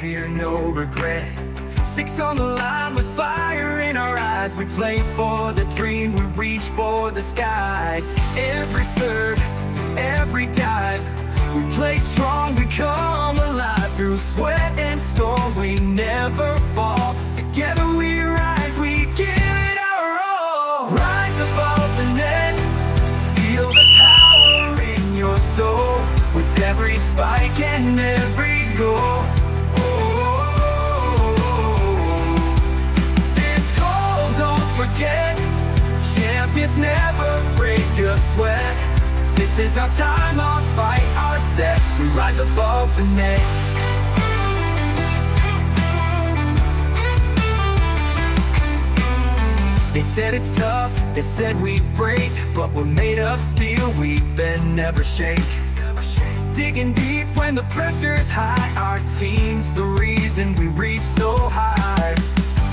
fear, no regret. Six on the line with fire in our eyes. We play for the dream, we reach for the skies. Every serve, every dive, we play strong, we come alive. Through sweat and storm, we never fall. Together we rise, we give it our all. Rise above the net, feel the power in your soul. With every spike and every goal, stand tall, don't forget. Champions never break a sweat. This is our time, our fight, our set. We rise above the net. They said it's tough, they said we'd break, but we're made of steel, we bend, never shake. Digging deep when the pressure's high. Our team's the reason we reach so high.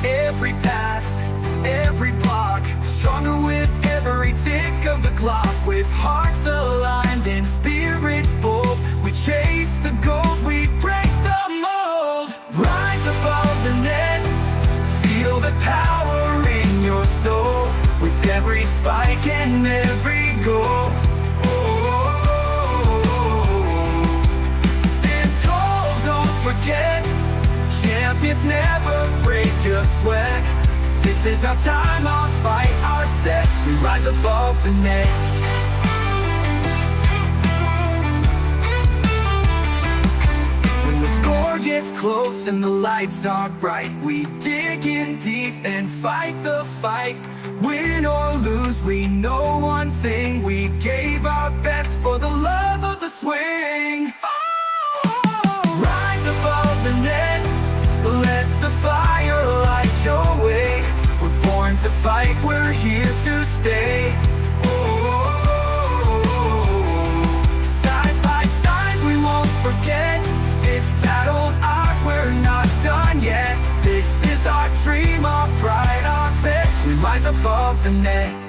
Every pass, every block, stronger with every tick of the clock. With hearts aligned and spirits bold, we chase the gold, we break the mold. Rise above the net, feel the power in your soul. With every spike and every goal, forget. Champions never break a sweat. This is our time, our fight, our set. We rise above the net. When the score gets close and the lights are bright, we dig in deep and fight the fight. Win or lose, we know one thing: we gave our best for the love of the swing. Above the net, let the fire light your way. We're born to fight, we're here to stay. Side by side, we won't forget. This battle's ours, we're not done yet. This is our dream, our pride, our bet. We rise above the net.